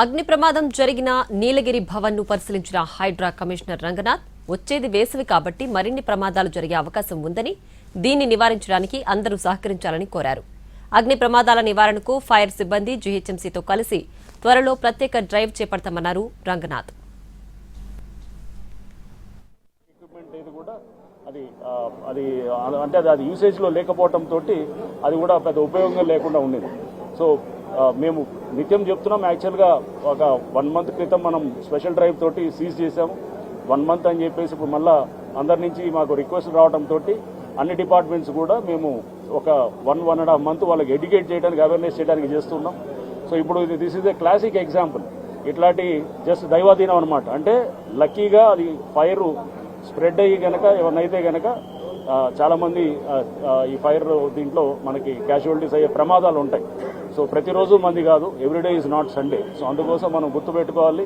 అగ్ని ప్రమాదం జరిగిన నీలగిరి భవన్ ను పరిశీలించిన హైడ్రా కమిషనర్ రంగనాథ్ వచ్చేది వేసవి కాబట్టి మరిన్ని ప్రమాదాలు జరిగే అవకాశం ఉందని దీన్ని నివారించడానికి అందరూ సహకరించాలని కోరారు. అగ్ని ప్రమాదాల నివారణకు ఫైర్ సిబ్బంది జీహెచ్ఎంసీతో కలిసి త్వరలో ప్రత్యేక డ్రైవ్ చేపడతామన్నారు రంగనాథ్. అది యూసేజ్ లో లేకపోవడం తోటి అది కూడా పెద్ద ఉపయోగం లేకుండా ఉండేది. సో మేము నిత్యం చెప్తున్నాం. యాక్చువల్గా ఒక 1 month క్రితం మనం స్పెషల్ డ్రైవ్ తోటి సీజ్ చేసాము. 1 month అని చెప్పేసి ఇప్పుడు మళ్ళా అందరి నుంచి మాకు రిక్వెస్ట్ రావడంతో అన్ని డిపార్ట్మెంట్స్ కూడా మేము ఒక 1.5 month వాళ్ళకి ఎడ్యుకేట్ చేయడానికి, అవేర్నెస్ చేయడానికి చేస్తున్నాం. సో ఇప్పుడు this is a classic example. ఇట్లాంటి జస్ట్ దైవాధీనం అనమాట. అంటే లక్కీగా అది ఫైర్ స్ప్రెడ్ అయ్యి కనుక ఎవరినైతే కనుక చాలామంది ఈ ఫైర్ దీంట్లో మనకి క్యాజువాలిటీస్ అయ్యే ప్రమాదాలు ఉంటాయి. సో ప్రతిరోజు మంది కాదు, everyday is not Sunday. So అందుకోసం మనం గుర్తుపెట్టుకోవాలి.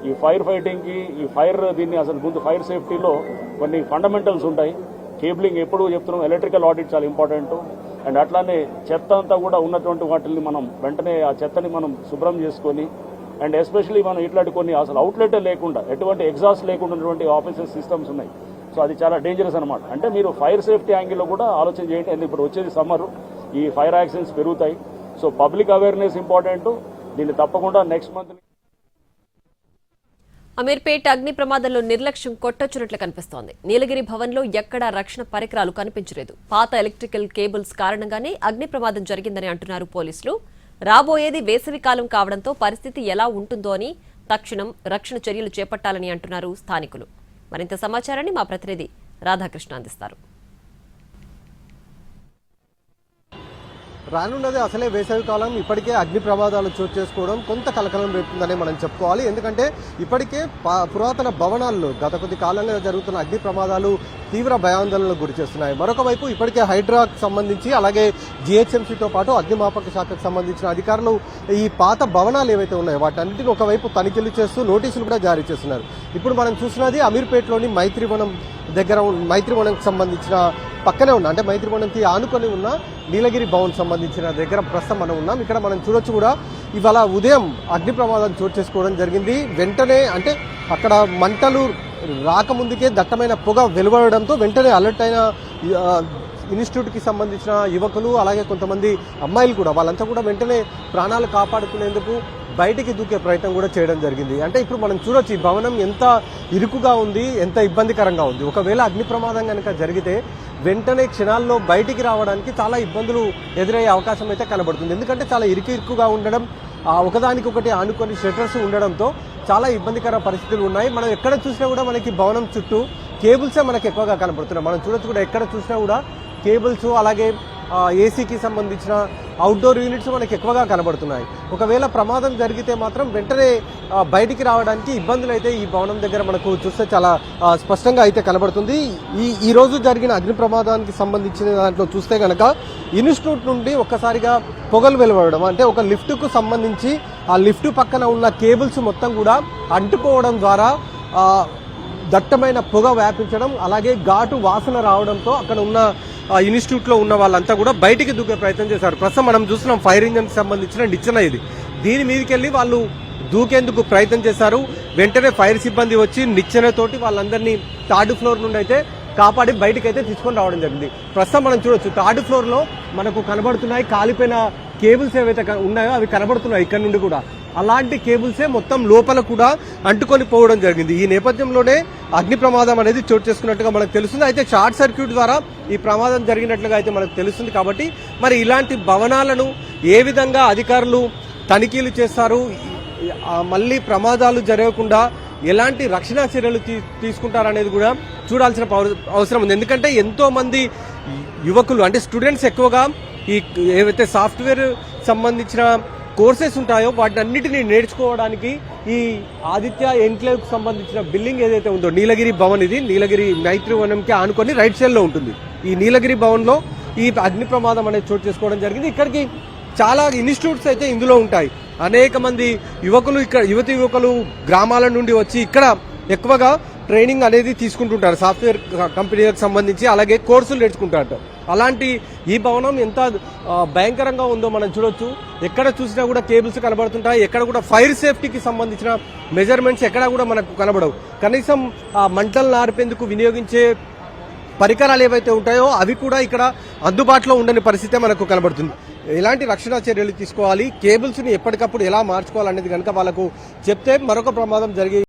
ఈ ఫైర్ ఫైటింగ్కి ఈ ఫైర్ దీన్ని అసలు ముందు ఫైర్ సేఫ్టీలో కొన్ని ఫండమెంటల్స్ ఉంటాయి. కేబులింగ్ ఎప్పుడు చెప్తున్నాం, ఎలక్ట్రికల్ ఆడిట్ చాలా ఇంపార్టెంట్. అండ్ అట్లానే చెత్త అంతా కూడా ఉన్నటువంటి వాటిని మనం వెంటనే ఆ చెత్తని మనం శుభ్రం చేసుకొని, అండ్ ఎస్పెషలీ మనం ఇట్లాంటి కొన్ని అసలు అవుట్లెట్ లేకుండా, ఎటువంటి ఎగ్జాస్ట్ లేకుండా ఉన్నటువంటి ఆఫీసెస్ సిస్టమ్స్ ఉన్నాయి. సో అది చాలా డేంజరస్ అనమాట. అంటే మీరు ఫైర్ సేఫ్టీ యాంగిల్లో కూడా ఆలోచన చేయండి. ఎందుకు ఇప్పుడు వచ్చేది సమ్మర్, ఈ ఫైర్ యాక్సిడెంట్స్ పెరుగుతాయి. So public awareness important. దీన్ని తప్పకుండా నెక్స్ట్ మంత్. అమీర్పేట్ అగ్ని ప్రమాదంలో నిర్లక్ష్యం కొట్టొచ్చినట్లు కనిపిస్తోంది. నీలగిరి భవన్లో ఎక్కడా రక్షణ పరికరాలు కనిపించలేదు. పాత ఎలక్ట్రికల్ కేబుల్స్ కారణంగానే అగ్ని ప్రమాదం జరిగిందని అంటున్నారు పోలీసులు. రాబోయేది వేసవికాలం కావడంతో పరిస్థితి ఎలా ఉంటుందో అని తక్షణం రక్షణ చర్యలు చేపట్టాలని అంటున్నారు స్థానికులు. మరింత సమాచారాన్ని మా ప్రతినిధి రాధాకృష్ణ అందిస్తారు. రానున్నది అసలే వేసవికాలం. ఇప్పటికే అగ్ని ప్రమాదాలు చోటు చేసుకోవడం కొంత కలకలం రేపుతుందని మనం చెప్పుకోవాలి. ఎందుకంటే ఇప్పటికే పురాతన భవనాల్లో గత కొద్ది కాలంగా జరుగుతున్న అగ్ని ప్రమాదాలు తీవ్ర భయాందోళనకు గురి చేస్తున్నాయి. మరొక వైపు ఇప్పటికే హైడ్రాకు సంబంధించి, అలాగే జీహెచ్ఎంసీతో పాటు అగ్నిమాపక శాఖకు సంబంధించిన అధికారులు ఈ పాత భవనాలు ఏవైతే ఉన్నాయో వాటన్నిటిని ఒకవైపు తనిఖీలు చేస్తూ నోటీసులు కూడా జారీ చేస్తున్నారు. ఇప్పుడు మనం చూసినది అమీర్పేటలోని మైత్రివనం దగ్గర, మైత్రివనంకి సంబంధించిన పక్కనే ఉన్న, అంటే మైత్రివనంకి ఆనుకొని ఉన్న నీలగిరి భవన్ సంబంధించిన దగ్గర ప్రస్తుతం మనం ఉన్నాం. ఇక్కడ మనం చూడొచ్చు కూడా ఇవాళ ఉదయం అగ్ని ప్రమాదం చోటు చేసుకోవడం జరిగింది. వెంటనే అంటే అక్కడ మంటలు రాకముందుకే దట్టమైన పొగ వెలువడడంతో వెంటనే అలర్ట్ అయిన ఇన్స్టిట్యూట్కి సంబంధించిన యువకులు, అలాగే కొంతమంది అమ్మాయిలు కూడా, వాళ్ళంతా కూడా వెంటనే ప్రాణాలు కాపాడుకునేందుకు బయటికి దూకే ప్రయత్నం కూడా చేయడం జరిగింది. అంటే ఇప్పుడు మనం చూడొచ్చు ఈ భవనం ఎంత ఇరుకుగా ఉంది, ఎంత ఇబ్బందికరంగా ఉంది. ఒకవేళ అగ్ని ప్రమాదం కనుక జరిగితే వెంటనే క్షణాల్లో బయటికి రావడానికి చాలా ఇబ్బందులు ఎదురయ్యే అవకాశం అయితే కనబడుతుంది. ఎందుకంటే చాలా ఇరుకుగా ఉండడం, ఒకదానికొకటి ఆనుకొని షట్టర్స్ ఉండడంతో చాలా ఇబ్బందికర పరిస్థితులు ఉన్నాయి. మనం ఎక్కడ చూసినా కూడా మనకి భవనం చుట్టూ కేబుల్సే మనకి ఎక్కువగా కనబడుతున్నాయి. మనం చూడొచ్చు కూడా ఎక్కడ చూసినా కూడా కేబుల్స్, అలాగే ఏసీకి సంబంధించిన అవుట్డోర్ యూనిట్స్ మనకి ఎక్కువగా కనబడుతున్నాయి. ఒకవేళ ప్రమాదం జరిగితే మాత్రం వెంటనే బయటికి రావడానికి ఇబ్బందులు అయితే ఈ భవనం దగ్గర మనకు చూస్తే చాలా స్పష్టంగా అయితే కనబడుతుంది. ఈ రోజు జరిగిన అగ్ని ప్రమాదానికి సంబంధించిన దాంట్లో చూస్తే కనుక ఇన్స్టిట్యూట్ నుండి ఒక్కసారిగా పొగలు వెలువడడం, అంటే ఒక లిఫ్ట్కు సంబంధించి ఆ లిఫ్ట్ పక్కన ఉన్న కేబుల్స్ మొత్తం కూడా అంటుకోవడం ద్వారా దట్టమైన పొగ వ్యాపించడం, అలాగే ఘాటు వాసన రావడంతో అక్కడ ఉన్న ఇన్స్టిట్యూట్ లో ఉన్న వాళ్ళంతా కూడా బయటికి దూకే ప్రయత్నం చేశారు. ప్రస్తుతం మనం చూస్తున్నాం ఫైర్ ఇంజన్ కి సంబంధించిన నిచ్చెన ఇది. దీని మీదకి వెళ్ళి వాళ్ళు దూకేందుకు ప్రయత్నం చేశారు. వెంటనే ఫైర్ సిబ్బంది వచ్చి నిచ్చెనతోటి వాళ్ళందరినీ 3rd floor నుండి అయితే కాపాడి బయటకు అయితే తీసుకొని రావడం జరిగింది. ప్రస్తుతం మనం చూడొచ్చు 3rd floor లో మనకు కనబడుతున్నాయి కాలిపోయిన కేబుల్స్ ఏవైతే ఉన్నాయో అవి కనబడుతున్నాయి ఇక్కడ నుండి కూడా. అలాంటి కేబుల్సే మొత్తం లోపల కూడా అంటుకొని పోవడం జరిగింది. ఈ నేపథ్యంలోనే అగ్ని ప్రమాదం అనేది చోటు చేసుకున్నట్టుగా మనకు తెలుస్తుంది. అయితే షార్ట్ సర్క్యూట్ ద్వారా ఈ ప్రమాదం జరిగినట్లుగా అయితే మనకు తెలుస్తుంది. కాబట్టి మరి ఇలాంటి భవనాలను ఏ విధంగా అధికారులు తనిఖీలు చేస్తారు, మళ్ళీ ప్రమాదాలు జరగకుండా ఎలాంటి రక్షణ చర్యలు తీసుకుంటారనేది కూడా చూడాల్సిన అవసరం ఉంది. ఎందుకంటే ఎంతో మంది యువకులు, అంటే స్టూడెంట్స్ ఎక్కువగా ఈ ఏవైతే సాఫ్ట్వేర్ సంబంధించిన కోర్సెస్ ఉంటాయో వాటిని అన్నిటినీ నేర్చుకోవడానికి ఈ ఆదిత్య ఎన్క్లేవ్ కు సంబంధించిన బిల్డింగ్ ఏదైతే ఉందో నీలగిరి భవన్, ఇది నీలగిరి మైత్రివనంకి ఆనుకొని రైట్ సైడ్ లో ఉంటుంది. ఈ నీలగిరి భవన్ లో ఈ అగ్ని ప్రమాదం అనేది చోటు చేసుకోవడం జరిగింది. ఇక్కడికి చాలా ఇన్స్టిట్యూట్స్ అయితే ఇందులో ఉంటాయి. అనేక మంది యువకులు, ఇక్కడ యువకులు గ్రామాల నుండి వచ్చి ఇక్కడ ఎక్కువగా ట్రైనింగ్ అనేది తీసుకుంటుంటారు. సాఫ్ట్వేర్ కంపెనీలకు సంబంధించి అలాగే కోర్సులు నేర్చుకుంటారు. అలాంటి ఈ భవనం ఎంత భయంకరంగా ఉందో మనం చూడొచ్చు. ఎక్కడ చూసినా కూడా కేబుల్స్ కనబడుతుంటాయి, ఎక్కడ కూడా ఫైర్ సేఫ్టీకి సంబంధించిన మెజర్మెంట్స్ ఎక్కడ కూడా మనకు కనబడవు. కనీసం ఆ మంటలను ఆర్పేందుకు వినియోగించే పరికరాలు ఏవైతే ఉంటాయో అవి కూడా ఇక్కడ అందుబాటులో ఉండని పరిస్థితే మనకు కనబడుతుంది. ఎలాంటి రక్షణ చర్యలు తీసుకోవాలి, కేబుల్స్ని ఎప్పటికప్పుడు ఎలా మార్చుకోవాలనేది కనుక వాళ్ళకు చెప్తే మరొక ప్రమాదం జరిగే